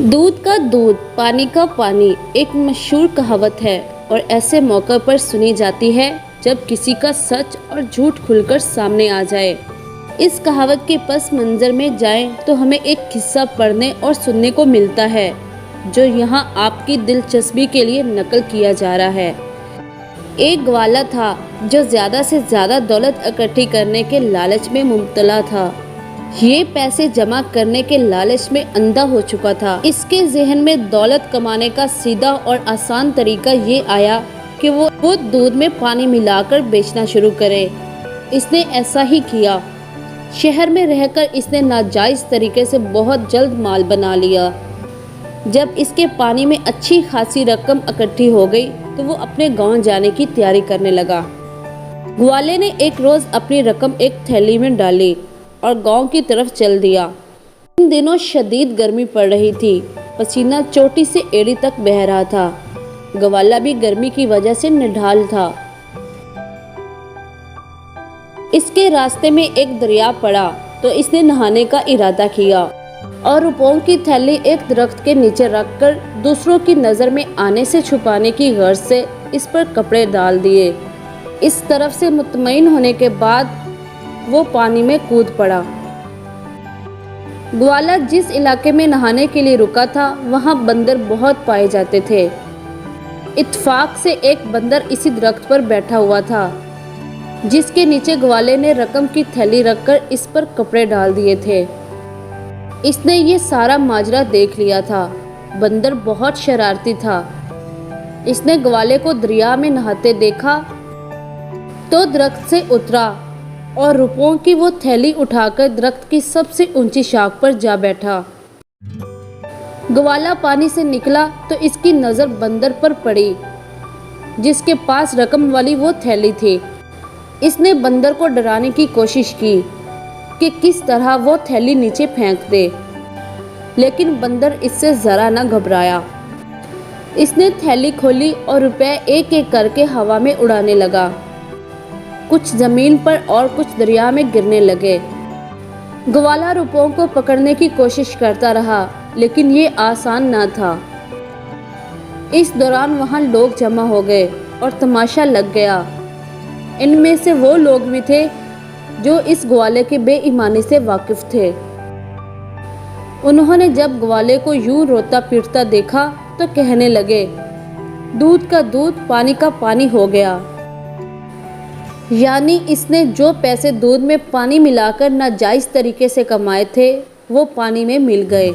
दूध का दूध, पानी का पानी एक मशहूर कहावत है और ऐसे मौक़ों पर सुनी जाती है जब किसी का सच और झूठ खुलकर सामने आ जाए। इस कहावत के पस मंज़र में जाएं तो हमें एक किस्सा पढ़ने और सुनने को मिलता है जो यहाँ आपकी दिलचस्पी के लिए नकल किया जा रहा है। एक ग्वाला था जो ज़्यादा से ज़्यादा दौलत इकट्ठी करने के लालच में मुब्तला था। ये पैसे जमा करने के लालच में अंधा हो चुका था। इसके ज़हन में दौलत कमाने का सीधा और आसान तरीका ये आया कि वो दूध में पानी मिलाकर बेचना शुरू करे। इसने ऐसा ही किया। शहर में रहकर इसने नाजायज़ तरीके से बहुत जल्द माल बना लिया। जब इसके पानी में अच्छी खासी रकम इकट्ठी हो गई तो वो अपने गांव जाने की तैयारी करने लगा। ग्वाले ने एक रोज़ अपनी रकम एक थैली में डाली और गांव की तरफ चल दिया। इन दिनों शदीद गर्मी पड़ रही थी। पसीना चोटी से एड़ी तक बह रहा था। ग्वाला भी गर्मी की वजह से निढाल था। इसके रास्ते में एक दरिया पड़ा तो इसने नहाने का इरादा किया और रुपयों की थैली एक दरख्त के नीचे रखकर दूसरों की नज़र में आने से छुपाने की गर्ज से इस पर कपड़े डाल दिए। इस तरफ से मुतमईन होने के बाद वो पानी में कूद पड़ा। ग्वाला जिस इलाके में नहाने के लिए रुका था वहाँ बंदर बहुत पाए जाते थे। इत्तेफाक से एक बंदर इसी दरख्त पर बैठा हुआ था जिसके नीचे ग्वाले ने रकम की थैली रखकर इस पर कपड़े डाल दिए थे। इसने ये सारा माजरा देख लिया था। बंदर बहुत शरारती था। इसने ग्वाले को दरिया में नहाते देखा तो दरख्त से उतरा और रुपयों की वो थैली उठाकर दरख्त की सबसे ऊंची शाख पर जा बैठा। ग्वाला पानी से निकला तो इसकी नज़र बंदर पर पड़ी जिसके पास रकम वाली वो थैली थी। इसने बंदर को डराने की कोशिश की कि किस तरह वो थैली नीचे फेंक दे, लेकिन बंदर इससे ज़रा न घबराया। इसने थैली खोली और रुपए एक एक करके हवा में उड़ाने लगा। कुछ ज़मीन पर और कुछ दरिया में गिरने लगे। ग्वाला रुपयों को पकड़ने की कोशिश करता रहा लेकिन ये आसान ना था। इस दौरान वहाँ लोग जमा हो गए और तमाशा लग गया। इनमें से वो लोग भी थे जो इस ग्वाले के बेईमानी से वाकिफ थे। उन्होंने जब ग्वाले को यूं रोता पीटता देखा तो कहने लगे, दूध का दूध, पानी का पानी हो गया। यानी इसने जो पैसे दूध में पानी मिलाकर नाजायज़ तरीके से कमाए थे वो पानी में मिल गए।